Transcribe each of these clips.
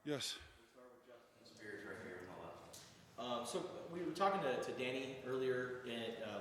Yes. Spears right here on the left. So we were talking to Danny earlier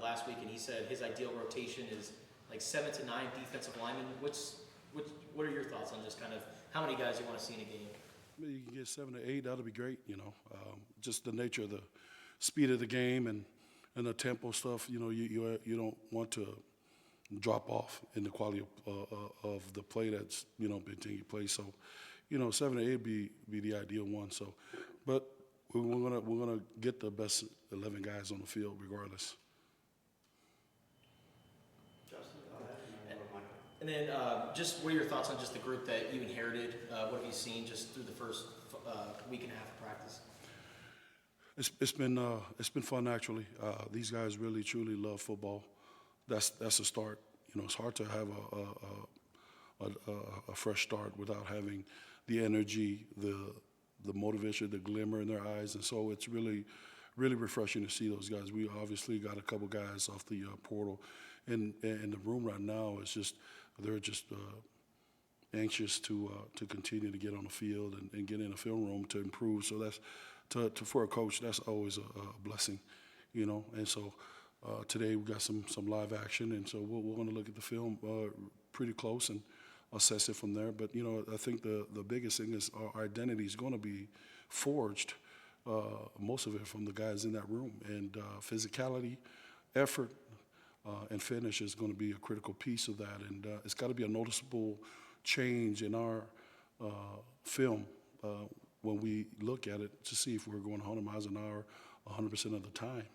last week, and he said his ideal rotation is like 7 to 9 defensive linemen. What are your thoughts on just kind of how many guys you want to see in a game? You can get 7 to 8. That'll be great. Just the nature of the speed of the game and the tempo stuff. You don't want to drop off in the quality of the play that's been taking place. So, 7 to 8 be the ideal one. So, but we're gonna get the best 11 guys on the field regardless. And then just what are your thoughts on just the group that you inherited? What have you seen just through the first week and a half of practice? It's been fun actually. These guys really truly love football. That's a start. It's hard to have a fresh start without having the energy, the motivation, the glimmer in their eyes, and so it's really refreshing to see those guys. We obviously got a couple guys off the portal, and the room right now is they're just anxious to continue to get on the field and get in the film room to improve. So that's for a coach, that's always a blessing, And so today we got some live action, and so we're going to look at the film pretty close and assess it from there. But I think the biggest thing is our identity is going to be forged, most of it from the guys in that room, and physicality, effort, and finish is going to be a critical piece of that, and it's got to be a noticeable change in our film when we look at it to see if we're going 100 miles an hour 100% of the time.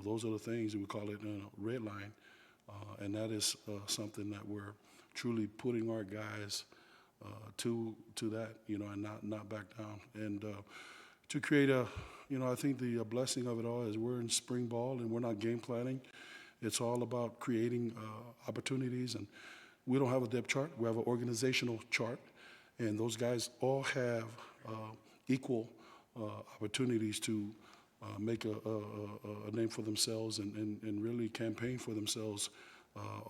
Those are the things, we call it red line, and that is something that we're truly putting our guys to that, and not back down. And to create I think the blessing of it all is we're in spring ball and we're not game planning. It's all about creating opportunities, and we don't have a depth chart. We have an organizational chart, and those guys all have equal opportunities to make a name for themselves and really campaign for themselves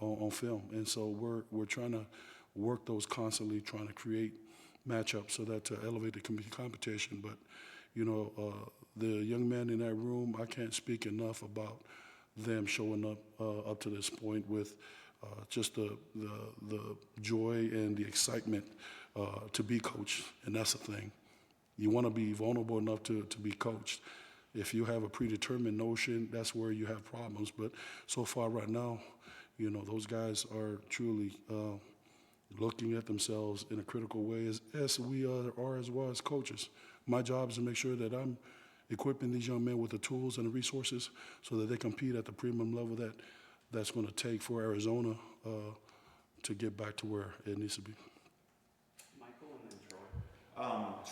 on film. And so we're trying to work those constantly, trying to create matchups so that to elevate the competition. But the young men in that room, I can't speak enough about them showing up to this point with just the joy and the excitement to be coached, and that's the thing. You want to be vulnerable enough to be coached. If you have a predetermined notion, that's where you have problems. But so far right now, those guys are truly looking at themselves in a critical way, as we are as well as coaches. My job is to make sure that I'm equipping these young men with the tools and the resources so that they compete at the premium level that's going to take for Arizona to get back to where it needs to be. Michael and then Troy.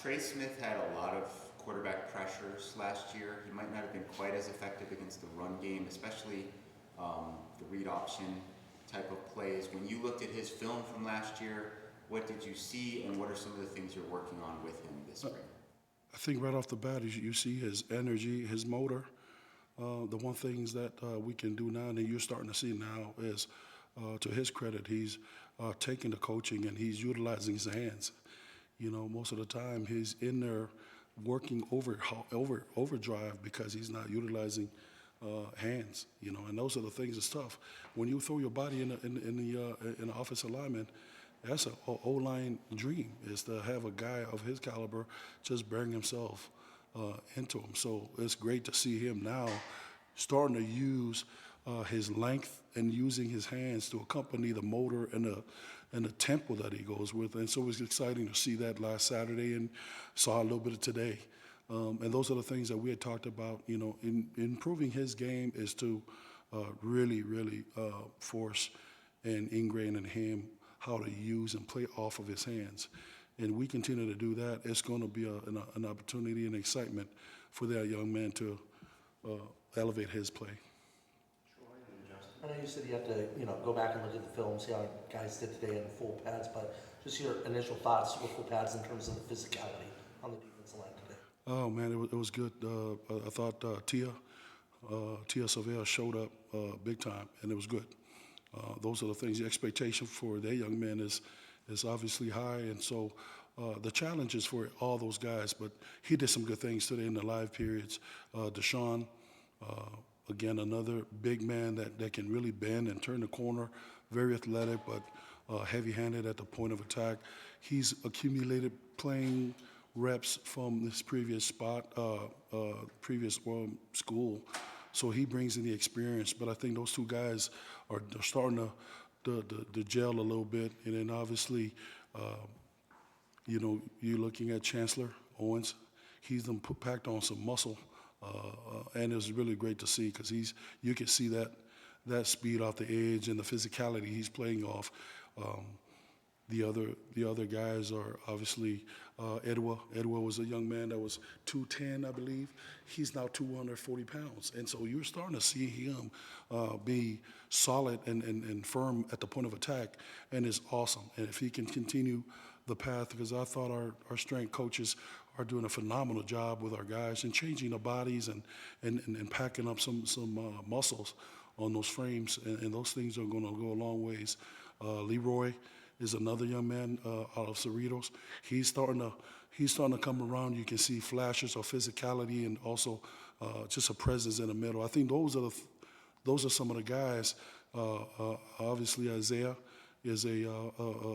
Trey Smith had a lot of quarterback pressures last year. He might not have been quite as effective against the run game, especially the read option type of plays. When you looked at his film from last year, what did you see, and what are some of the things you're working on with him this spring? I think right off the bat, you see his energy, his motor. The one things that we can do now, and you're starting to see now, is to his credit, he's taking the coaching and he's utilizing his hands. Most of the time he's in there working overdrive because he's not utilizing hands. And those are the things that's tough. When you throw your body in the offensive alignment, that's an O-line dream, is to have a guy of his caliber just bearing himself into him. So it's great to see him now starting to use his length and using his hands to accompany the motor and the tempo that he goes with. And so it was exciting to see that last Saturday and saw a little bit of today. And those are the things that we had talked about, in improving his game is to really force and ingrain in him how to use and play off of his hands. And we continue to do that. It's going to be an opportunity and excitement for that young man to elevate his play. I know you said you have to, go back and look at the film, see how guys did today in full pads, but just your initial thoughts with full pads in terms of the physicality on the defensive line today. Oh man, it was good. I thought Tia Savea showed up big time, and it was good. Those are the things. The expectation for their young men is obviously high, and so the challenge is for all those guys, but he did some good things today in the live periods. Deshaun, again, another big man that can really bend and turn the corner, very athletic, but heavy-handed at the point of attack. He's accumulated playing reps from his previous spot, previous school, so he brings in the experience. But I think those two guys are starting to gel a little bit, and then obviously, you're looking at Chancellor Owens. He's packed on some muscle, and it was really great to see because you can see that speed off the edge and the physicality he's playing off. The other guys are obviously Edwa. Edwa was a young man that was 210, I believe. He's now 240 pounds, and so you're starting to see him be solid and firm at the point of attack, and it's awesome. And if he can continue the path, because I thought our strength coaches are doing a phenomenal job with our guys and changing the bodies and packing up some muscles on those frames, and those things are going to go a long ways. Leroy is another young man out of Cerritos. He's starting to come around. You can see flashes of physicality and also just a presence in the middle. I think those are some of the guys. Obviously, Isaiah is a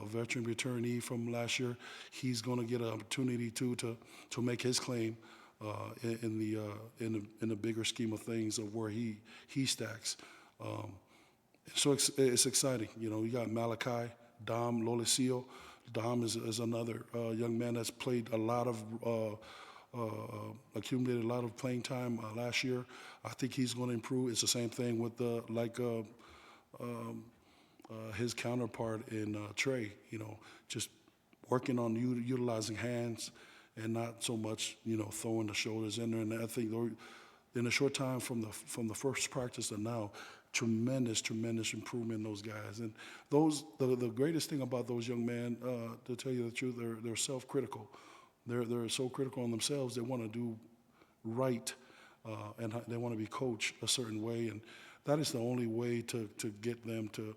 veteran returnee from last year. He's going to get an opportunity to make his claim in the bigger scheme of things of where he stacks. So it's exciting. You got Malachi, Dom Lolesio. Dom is another young man that's played a lot of accumulated a lot of playing time last year. I think he's going to improve. It's the same thing with his counterpart in Trey. Just working on utilizing hands and not so much throwing the shoulders in there. And I think in a short time from the first practice to now, tremendous improvement in those guys. And the greatest thing about those young men, to tell you the truth, they're self-critical. They're so critical on themselves. They want to do right, and they want to be coached a certain way. And that is the only way to get them to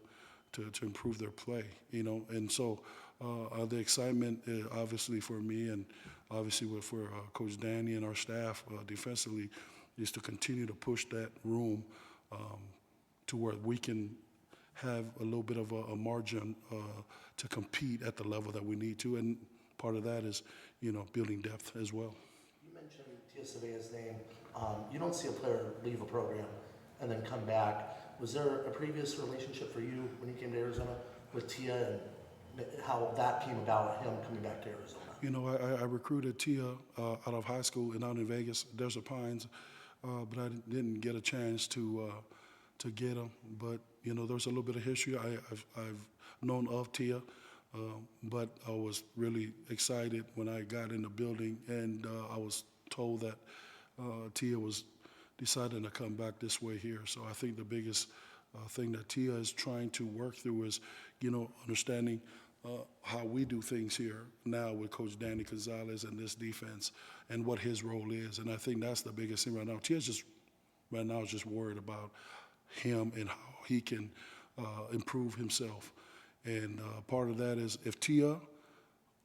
improve their play. And so the excitement, obviously for me and obviously for Coach Danny and our staff defensively, is to continue to push that room to where we can have a little bit of a margin to compete at the level that we need to. And part of that is, building depth as well. You mentioned Tia Savea's name. You don't see a player leave a program and then come back. Was there a previous relationship for you when you came to Arizona with Tia, and how that came about, him coming back to Arizona? I recruited Tia out of high school and out in Vegas, Desert Pines, but I didn't get a chance to get him. But there's a little bit of history. I've known of Tia, but I was really excited when I got in the building and I was told that Tia was deciding to come back this way here. So I think the biggest thing that Tia is trying to work through is, understanding how we do things here now with Coach Danny Gonzalez and this defense and what his role is. And I think that's the biggest thing right now. Tia's just worried about him and how he can improve himself. And part of that is if Tia,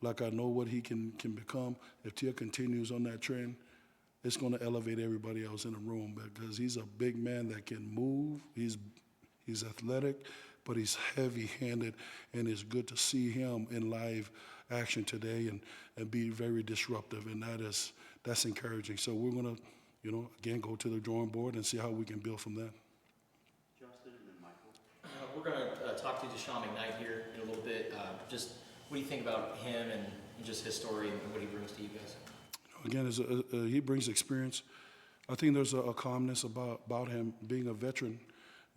like I know what he can become, if Tia continues on that trend, it's going to elevate everybody else in the room because he's a big man that can move. He's athletic, but he's heavy-handed, and it's good to see him in live action today and be very disruptive, and that's encouraging. So we're going to, again, go to the drawing board and see how we can build from that. Justin and then Michael. We're going to talk to Deshaun McKnight here in a little bit. Just what do you think about him and just his story and what he brings to you guys? Again, he brings experience. I think there's a calmness about him being a veteran,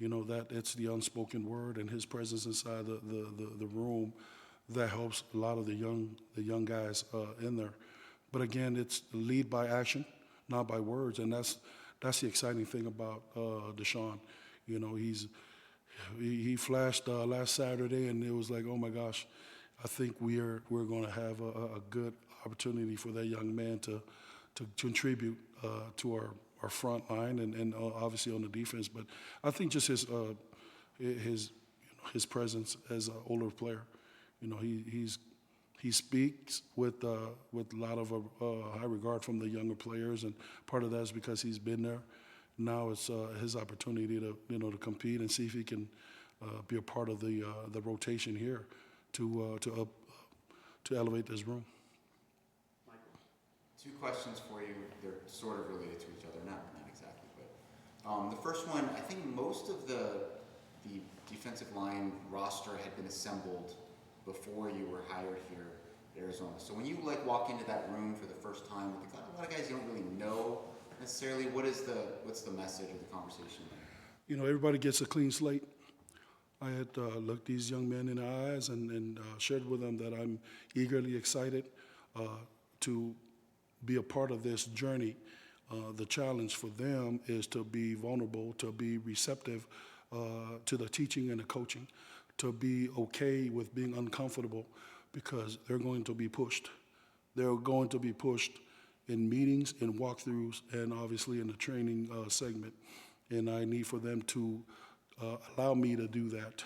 that it's the unspoken word and his presence inside the room that helps a lot of the young guys in there. But again, it's lead by action, not by words, and that's the exciting thing about Deshaun. He flashed last Saturday, and it was like, oh my gosh, I think we're going to have a good opportunity for that young man to contribute to our front line and obviously on the defense. But I think just his presence as an older player, He speaks with a lot of high regard from the younger players, and part of that is because he's been there. Now it's his opportunity to to compete and see if he can be a part of the rotation here to elevate this room. Michael? Two questions for you. They're sort of related to each other, not exactly, but the first one, I think most of the defensive line roster had been assembled before you were hired here at Arizona. So when you walk into that room for the first time with a lot of guys you don't really know necessarily, what's the message or the conversation there? Everybody gets a clean slate. I had looked these young men in the eyes and shared with them that I'm eagerly excited to be a part of this journey. The challenge for them is to be vulnerable, to be receptive to the teaching and the coaching, to be okay with being uncomfortable, because they're going to be pushed. They're going to be pushed in meetings, in walkthroughs, and obviously in the training segment. And I need for them to allow me to do that.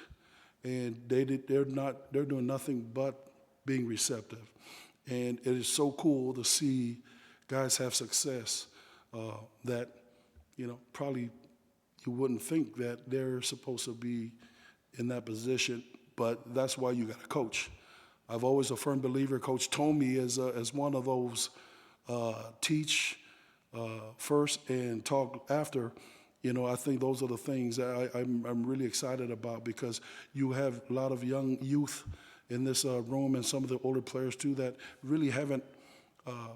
And they're doing nothing but being receptive. And it is so cool to see guys have success that, probably you wouldn't think that they're supposed to be in that position, but that's why you got to coach. I've always a firm believer. Coach told me as one of those teach first and talk after. I think those are the things that I'm really excited about, because you have a lot of young youth in this room, and some of the older players too that really haven't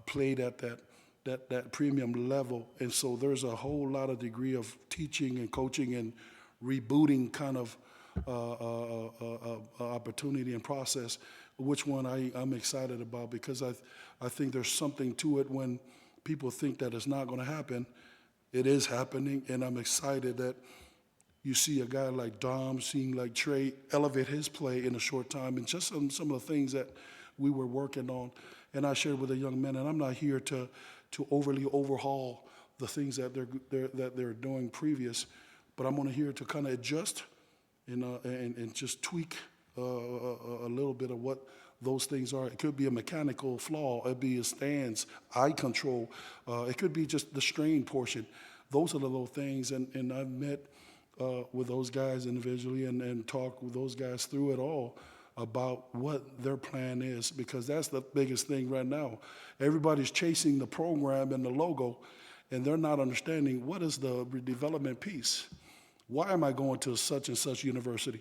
played at that premium level, and so there's a whole lot of degree of teaching and coaching and rebooting kind of opportunity and process, which one I'm excited about, because I think there's something to it. When people think that it's not going to happen, it is happening, and I'm excited that you see a guy like Dom, seeing like Trey elevate his play in a short time, and just some of the things that we were working on. And I shared with the young men, and I'm not here to overly overhaul the things that they're doing previous, but I'm only here to kind of adjust and just tweak a little bit of what those things are. It could be a mechanical flaw. It could be a stance, eye control. It could be just the strain portion. Those are the little things, and I've met with those guys individually and talked with those guys through it all about what their plan is, because that's the biggest thing right now. Everybody's chasing the program and the logo, and they're not understanding what is the development piece. Why am I going to such and such university?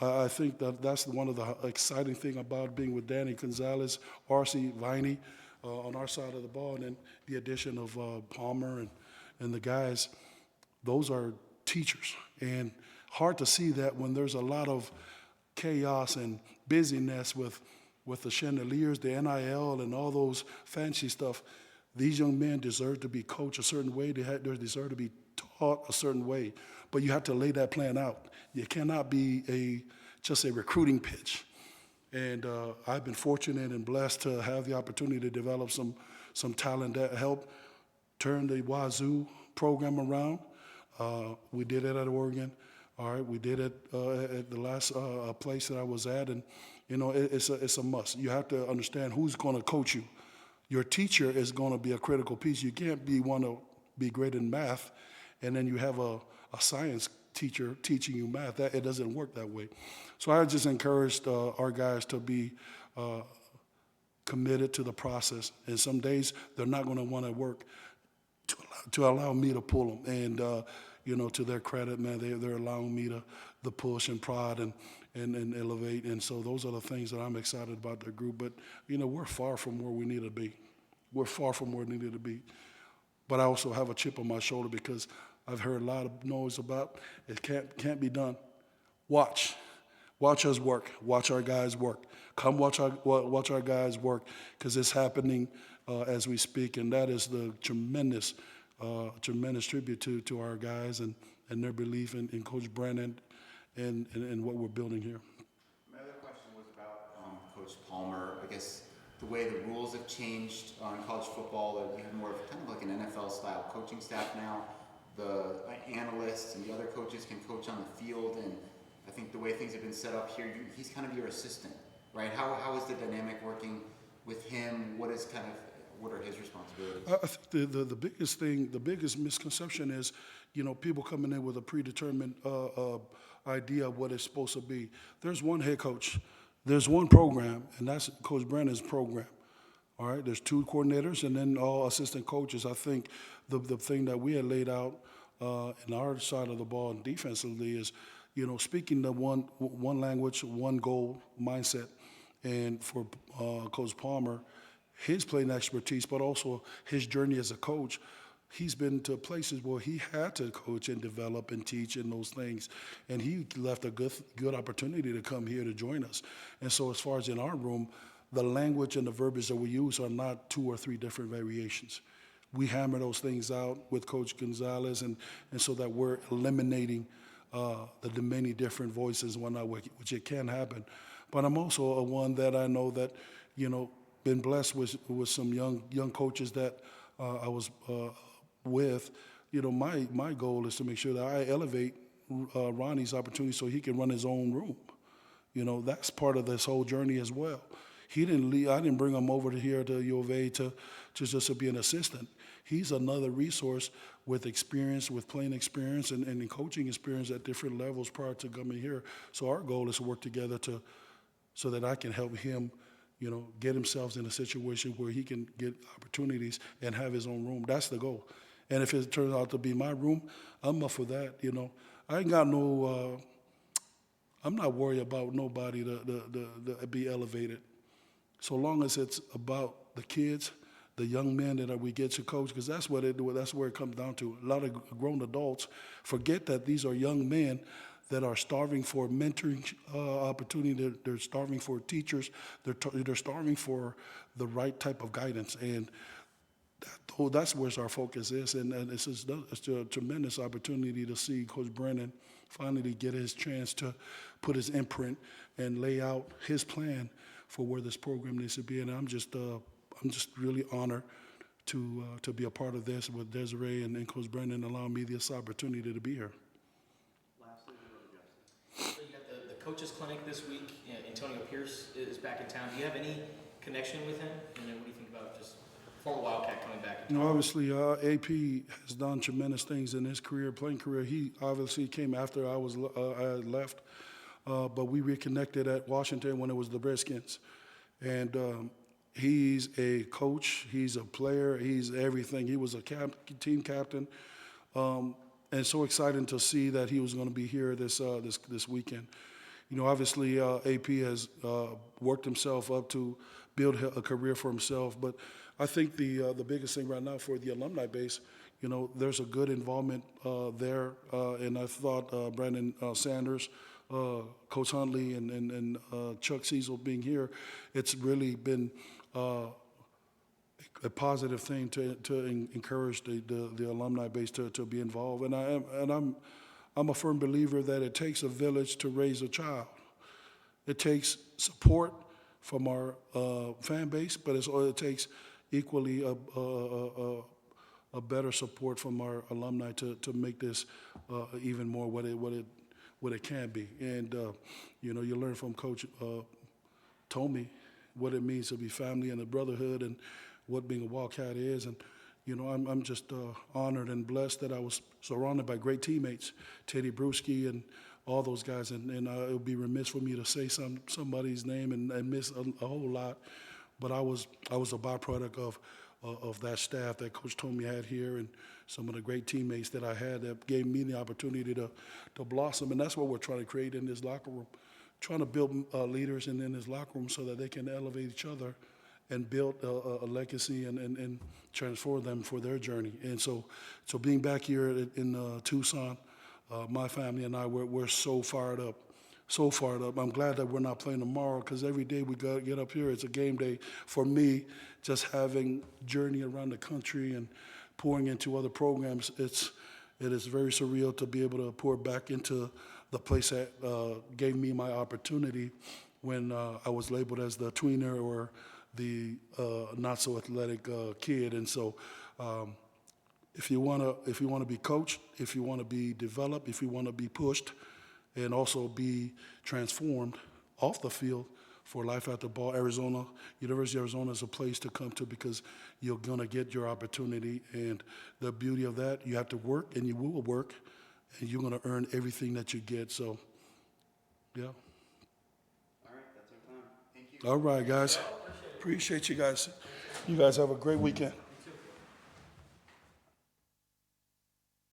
I think that's one of the exciting thing about being with Danny Gonzalez, R.C. Viney on our side of the ball, and then the addition of Palmer and the guys. Those are teachers, and hard to see that when there's a lot of chaos and busyness with the chandeliers, the NIL, and all those fancy stuff. These young men deserve to be coached a certain way. They deserve to be taught a certain way. But you have to lay that plan out. You cannot be just a recruiting pitch. And I've been fortunate and blessed to have the opportunity to develop some talent that helped turn the Wazoo program around. We did it at Oregon. All right, we did it at the last place that I was at, and it's a must. You have to understand who's going to coach you. Your teacher is going to be a critical piece. You can't want to be great in math, and then you have a science teacher teaching you math. It doesn't work that way. So I just encouraged our guys to be committed to the process. And some days they're not going to want to work to allow me to pull them. And to their credit, man, they're allowing me to push and prod and elevate. And so those are the things that I'm excited about the group. But, we're far from where we need to be. We're far from where we need to be. But I also have a chip on my shoulder because I've heard a lot of noise about it can't be done. Watch us work. Watch our guys work. Come watch our guys work, because it's happening as we speak, and that is the tremendous tribute to our guys and their belief in Coach Brandon and what we're building here. My other question was about Coach Palmer. I guess the way the rules have changed in college football, that you have more of kind of like an NFL-style coaching staff now. The analysts and the other coaches can coach on the field, and I think the way things have been set up here, he's kind of your assistant right? How is the dynamic working with him? What are his responsibilities? I think the biggest thing, the biggest misconception is, people coming in with a predetermined idea of what it's supposed to be. There's one head coach, there's one program, and that's Coach Brennan's program. All right, there's 2 coordinators and then all assistant coaches. I think the thing that we had laid out in our side of the ball defensively is, speaking the one language, one goal mindset. And for Coach Palmer, his playing expertise, but also his journey as a coach, he's been to places where he had to coach and develop and teach and those things. And he left a good opportunity to come here to join us. And so as far as in our room, the language and the verbiage that we use are not 2 or 3 different variations. We hammer those things out with Coach Gonzalez, and so that we're eliminating the many different voices and whatnot, which it can happen. But I'm also a one that I know that, been blessed with some young coaches that I was with. My goal is to make sure that I elevate Ronnie's opportunity so he can run his own room. That's part of this whole journey as well. He didn't leave. I didn't bring him over to here to U of A to just to be an assistant. He's another resource with experience, with playing experience and coaching experience at different levels prior to coming here. So our goal is to work together so that I can help him, get himself in a situation where he can get opportunities and have his own room. That's the goal. And if it turns out to be my room, I'm up for that. I ain't got no. I'm not worried about nobody to be elevated. So long as it's about the kids, the young men that we get to coach, because that's what that's where it comes down to. A lot of grown adults forget that these are young men that are starving for mentoring opportunity. They're starving for teachers. They're starving for the right type of guidance, and that's where our focus is. And it's a tremendous opportunity to see Coach Brennan finally get his chance to put his imprint and lay out his plan for where this program needs to be. And I'm just really honored to be a part of this with Desiree and Coach Brennan allowing me this opportunity to be here. Lastly, Justin. So you got the coaches clinic this week. Antonio Pierce is back in town. Do you have any connection with him? And then what do you think about just former Wildcat coming back? Obviously, AP has done tremendous things in his playing career. He obviously came after I had left, but we reconnected at Washington when it was the Redskins. And he's a coach, he's a player, he's everything. He was a team captain, and so exciting to see that he was going to be here this weekend. Obviously, AP has worked himself up to build a career for himself, but I think the biggest thing right now for the alumni base, there's a good involvement there, and I thought Brandon Sanders, Coach Huntley, and Chuck Cecil being here, it's really been a positive thing to encourage the alumni base to be involved. And I'm a firm believer that it takes a village to raise a child. It takes support from our fan base, but it takes equally a better support from our alumni to make this even more what it can be. And you learn from Coach Tomey what it means to be family and a brotherhood and what being a Wildcat is. And I'm just honored and blessed that I was surrounded by great teammates, Teddy Bruschi and all those guys. And it would be remiss for me to say somebody's name and miss a whole lot. But I was a byproduct of that staff that Coach Tomey had here and some of the great teammates that I had that gave me the opportunity to blossom. And that's what we're trying to create in this locker room, trying to build leaders in this locker room so that they can elevate each other and build a legacy and transform them for their journey. And so being back here in Tucson, my family and I, we're so fired up. So fired up. I'm glad that we're not playing tomorrow because every day we get up here, it's a game day for me. Just having journey around the country and pouring into other programs, it is very surreal to be able to pour back into the place that gave me my opportunity when I was labeled as the tweener or the not so athletic kid. And so if you want to be coached, if you want to be developed, if you want to be pushed, and also be transformed off the field, for life after ball. Arizona, University of Arizona is a place to come to because you're going to get your opportunity. And the beauty of that, you have to work, and you will work, and you're going to earn everything that you get. So, yeah. All right, that's our time. Thank you. All right, guys. Appreciate you guys. You guys have a great weekend.